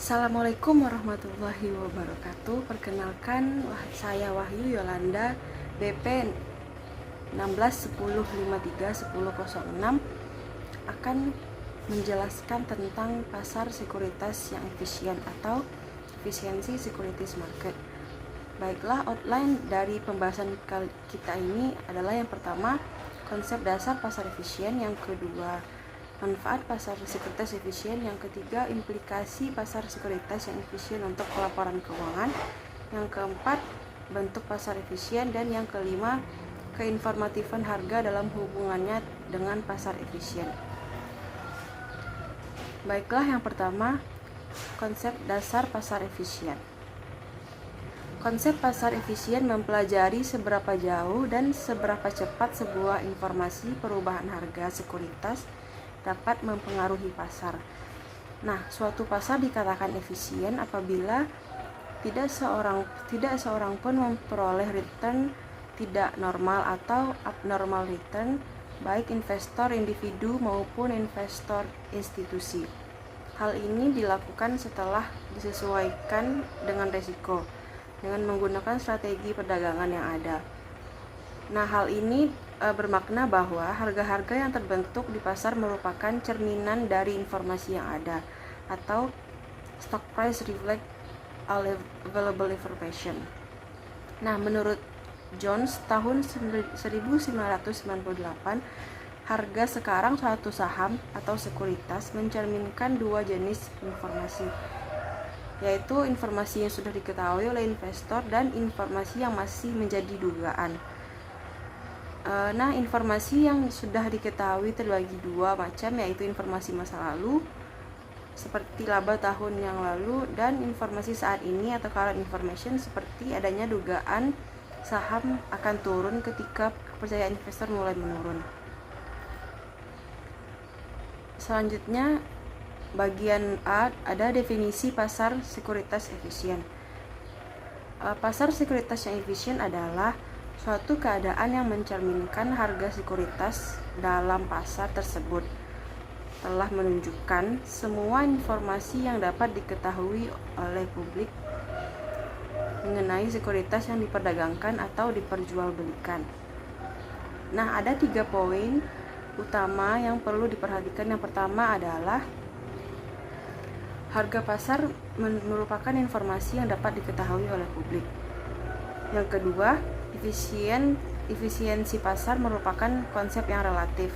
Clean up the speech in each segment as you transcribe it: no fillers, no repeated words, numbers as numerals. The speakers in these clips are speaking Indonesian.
Assalamualaikum warahmatullahi wabarakatuh. Perkenalkan, saya Wahyu Yolanda, BP 1610531006 akan menjelaskan tentang pasar sekuritas yang efisien atau efisiensi securities market. Baiklah, outline dari pembahasan kita ini adalah yang pertama, konsep dasar pasar efisien, yang kedua, manfaat pasar sekuritas efisien, yang ketiga, implikasi pasar sekuritas yang efisien untuk pelaporan keuangan, yang keempat, bentuk pasar efisien, dan yang kelima, keinformatifan harga dalam hubungannya dengan pasar efisien. Baiklah, yang pertama, konsep dasar pasar efisien. Konsep pasar efisien mempelajari seberapa jauh dan seberapa cepat sebuah informasi perubahan harga sekuritas dapat mempengaruhi pasar. Nah, suatu pasar dikatakan efisien apabila tidak seorang pun memperoleh return tidak normal atau abnormal return, baik investor individu maupun investor institusi. Hal ini dilakukan setelah disesuaikan dengan risiko dengan menggunakan strategi perdagangan yang ada. Nah, hal ini bermakna bahwa harga-harga yang terbentuk di pasar merupakan cerminan dari informasi yang ada, atau stock price reflect all available information. Nah, menurut Jones tahun 1998, harga sekarang suatu saham atau sekuritas mencerminkan dua jenis informasi, yaitu informasi yang sudah diketahui oleh investor dan informasi yang masih menjadi dugaan. Nah, informasi yang sudah diketahui terbagi dua macam, yaitu informasi masa lalu seperti laba tahun yang lalu, dan informasi saat ini atau current information seperti adanya dugaan saham akan turun ketika kepercayaan investor mulai menurun. Selanjutnya, bagian A ada definisi pasar sekuritas efisien. Pasar sekuritas yang efisien adalah suatu keadaan yang mencerminkan harga sekuritas dalam pasar tersebut telah menunjukkan semua informasi yang dapat diketahui oleh publik mengenai sekuritas yang diperdagangkan atau diperjualbelikan. Nah, ada 3 poin utama yang perlu diperhatikan. Yang pertama adalah harga pasar merupakan informasi yang dapat diketahui oleh publik. Yang kedua, efisiensi pasar merupakan konsep yang relatif.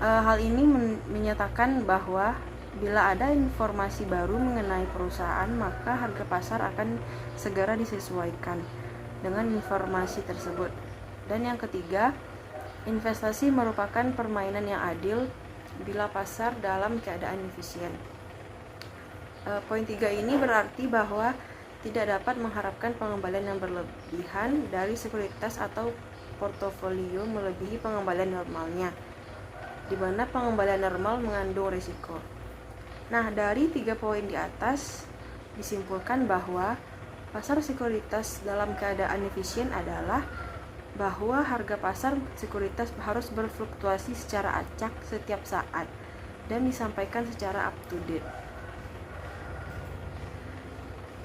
Hal ini menyatakan bahwa bila ada informasi baru mengenai perusahaan, maka harga pasar akan segera disesuaikan dengan informasi tersebut. Dan yang ketiga, investasi merupakan permainan yang adil bila pasar dalam keadaan efisien. Poin 3 ini berarti bahwa tidak dapat mengharapkan pengembalian yang berlebihan dari sekuritas atau portofolio melebihi pengembalian normalnya, di mana pengembalian normal mengandung risiko. Nah, dari 3 poin di atas disimpulkan bahwa pasar sekuritas dalam keadaan efisien adalah bahwa harga pasar sekuritas harus berfluktuasi secara acak setiap saat dan disampaikan secara up to date.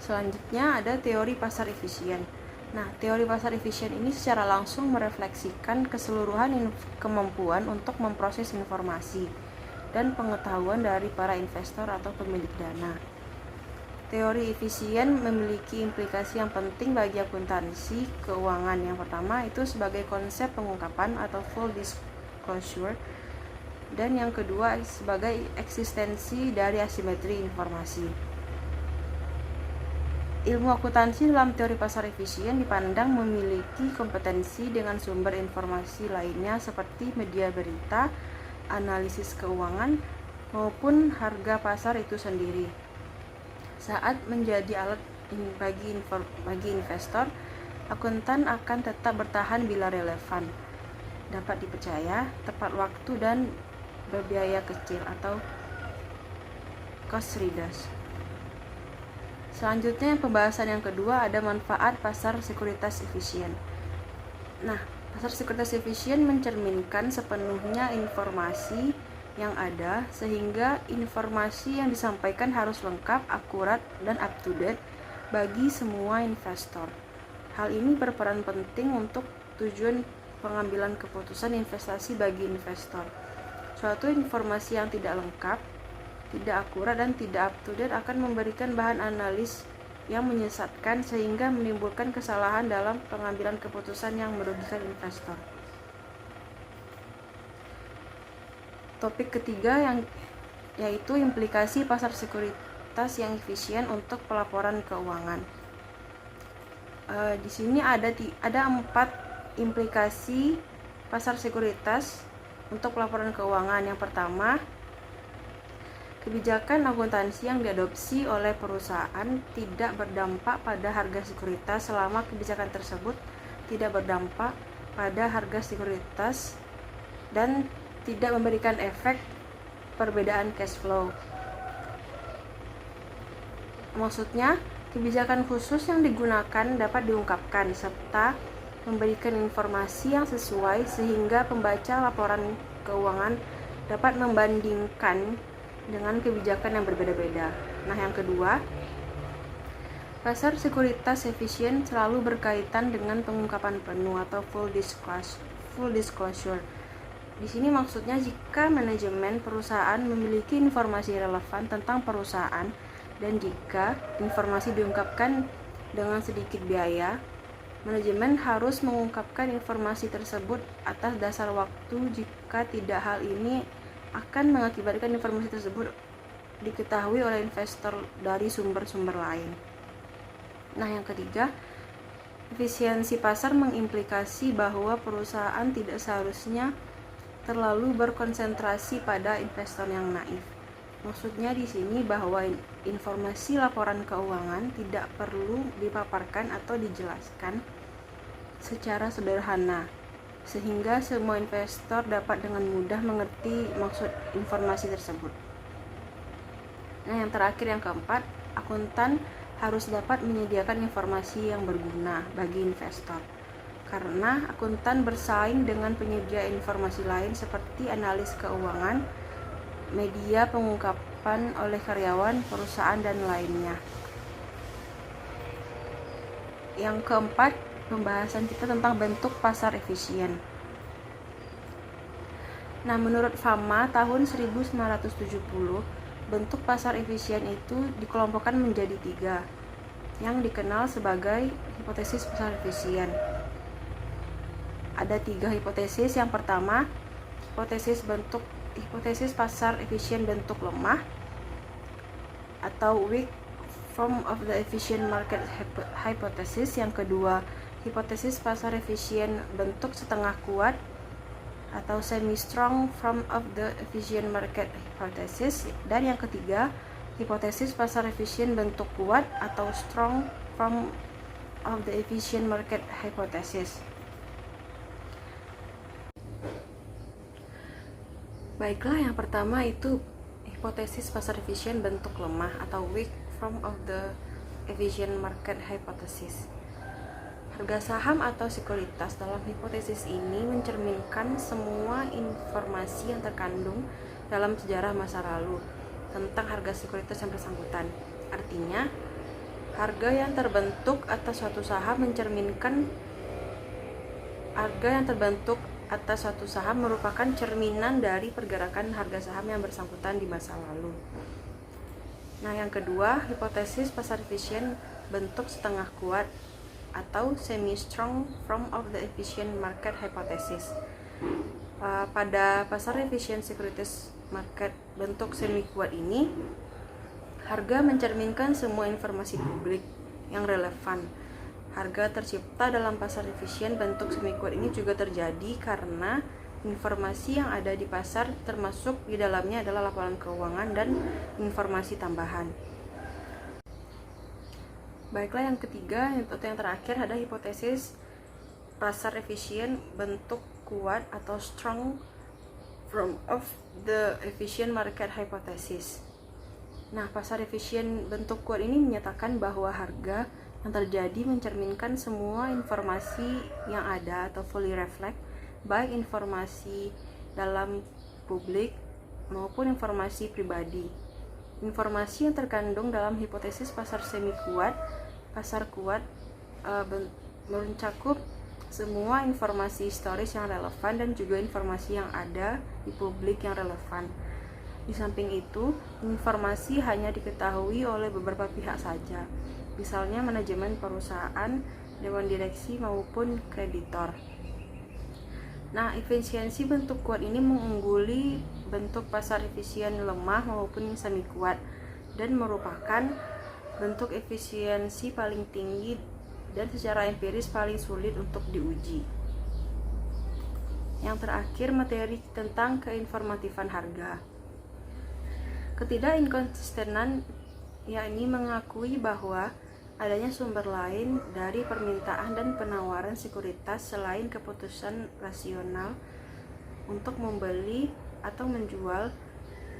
Selanjutnya ada teori pasar efisien. Nah, teori pasar efisien ini secara langsung merefleksikan keseluruhan kemampuan untuk memproses informasi dan pengetahuan dari para investor atau pemilik dana. Teori efisien memiliki implikasi yang penting bagi akuntansi keuangan. Yang pertama itu sebagai konsep pengungkapan atau full disclosure, dan yang kedua sebagai eksistensi dari asimetri informasi. Ilmu akuntansi dalam teori pasar efisien dipandang memiliki kompetensi dengan sumber informasi lainnya seperti media berita, analisis keuangan, maupun harga pasar itu sendiri. Saat menjadi alat bagi investor, akuntan akan tetap bertahan bila relevan, dapat dipercaya, tepat waktu, dan berbiaya kecil atau cost reduced. Selanjutnya, pembahasan yang kedua ada manfaat pasar sekuritas efisien. Nah, pasar sekuritas efisien mencerminkan sepenuhnya informasi yang ada, sehingga informasi yang disampaikan harus lengkap, akurat, dan up-to-date bagi semua investor. Hal ini berperan penting untuk tujuan pengambilan keputusan investasi bagi investor. Suatu informasi yang tidak lengkap, tidak akurat, dan tidak up-to-date akan memberikan bahan analis yang menyesatkan sehingga menimbulkan kesalahan dalam pengambilan keputusan yang merugikan investor. Topik ketiga yaitu implikasi pasar sekuritas yang efisien untuk pelaporan keuangan. Di sini ada 4 implikasi pasar sekuritas untuk pelaporan keuangan. Yang pertama, kebijakan akuntansi yang diadopsi oleh perusahaan tidak berdampak pada harga sekuritas selama kebijakan tersebut tidak berdampak pada harga sekuritas dan tidak memberikan efek perbedaan cash flow. Maksudnya, kebijakan khusus yang digunakan dapat diungkapkan serta memberikan informasi yang sesuai sehingga pembaca laporan keuangan dapat membandingkan dengan kebijakan yang berbeda-beda. Nah, yang kedua, pasar sekuritas efisien selalu berkaitan dengan pengungkapan penuh atau full disclosure. Di sini maksudnya jika manajemen perusahaan memiliki informasi relevan tentang perusahaan dan jika informasi diungkapkan dengan sedikit biaya, manajemen harus mengungkapkan informasi tersebut atas dasar waktu. Jika tidak, hal ini akan mengakibatkan informasi tersebut diketahui oleh investor dari sumber-sumber lain. Nah, yang ketiga, efisiensi pasar mengimplikasi bahwa perusahaan tidak seharusnya terlalu berkonsentrasi pada investor yang naif. Maksudnya di sini bahwa informasi laporan keuangan tidak perlu dipaparkan atau dijelaskan secara sederhana, sehingga semua investor dapat dengan mudah mengerti maksud informasi tersebut. Nah, yang terakhir, yang keempat, akuntan harus dapat menyediakan informasi yang berguna bagi investor. Karena akuntan bersaing dengan penyedia informasi lain seperti analis keuangan, media pengungkapan oleh karyawan, perusahaan, dan lainnya. Yang keempat, pembahasan kita tentang bentuk pasar efisien. Nah, menurut Fama tahun 1970, bentuk pasar efisien itu dikelompokkan menjadi 3, yang dikenal sebagai hipotesis pasar efisien. Ada 3 hipotesis. Yang pertama, hipotesis pasar efisien bentuk lemah atau weak form of the efficient market hypothesis. Yang kedua, hipotesis pasar efisien bentuk setengah kuat atau semi strong form of the efficient market hypothesis. Dan yang ketiga, hipotesis pasar efisien bentuk kuat atau strong form of the efficient market hypothesis. Baiklah, yang pertama itu hipotesis pasar efisien bentuk lemah atau weak form of the efficient market hypothesis. Harga saham atau sekuritas dalam hipotesis ini mencerminkan semua informasi yang terkandung dalam sejarah masa lalu tentang harga sekuritas yang bersangkutan. Artinya, harga yang terbentuk atas suatu saham merupakan cerminan dari pergerakan harga saham yang bersangkutan di masa lalu. Nah, yang kedua, hipotesis pasar efisien bentuk setengah kuat atau semi strong form of the efficient market hypothesis. Pada pasar efisien securities market bentuk semi kuat ini, harga mencerminkan semua informasi publik yang relevan. Harga tercipta dalam pasar efisien bentuk semi kuat ini juga terjadi karena informasi yang ada di pasar termasuk di dalamnya adalah laporan keuangan dan informasi tambahan. Baiklah, yang ketiga atau yang terakhir ada hipotesis pasar efisien bentuk kuat atau strong form of the efficient market hypothesis. Nah, pasar efisien bentuk kuat ini menyatakan bahwa harga yang terjadi mencerminkan semua informasi yang ada atau fully reflect, baik informasi dalam publik maupun informasi pribadi. Informasi yang terkandung dalam hipotesis pasar semi kuat, pasar kuat mencakup semua informasi historis yang relevan dan juga informasi yang ada di publik yang relevan. Di samping itu, informasi hanya diketahui oleh beberapa pihak saja, misalnya manajemen perusahaan, dewan direksi maupun kreditor. Nah, efisiensi bentuk kuat ini mengungguli bentuk pasar efisien lemah maupun semi kuat dan merupakan bentuk efisiensi paling tinggi dan secara empiris paling sulit untuk diuji. Yang terakhir, materi tentang keinformatifan harga. Ketidakinkonsistenan yakni mengakui bahwa adanya sumber lain dari permintaan dan penawaran sekuritas selain keputusan rasional untuk membeli atau menjual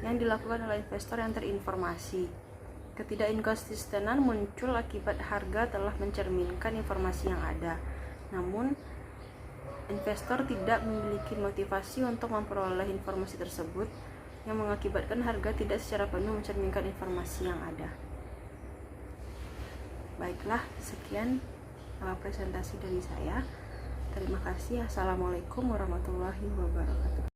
yang dilakukan oleh investor yang terinformasi. Ketidakinkonsistenan muncul akibat harga telah mencerminkan informasi yang ada, namun investor tidak memiliki motivasi untuk memperoleh informasi tersebut, yang mengakibatkan harga tidak secara penuh mencerminkan informasi yang ada. Baiklah, sekian presentasi dari saya. Terima kasih. Assalamualaikum warahmatullahi wabarakatuh.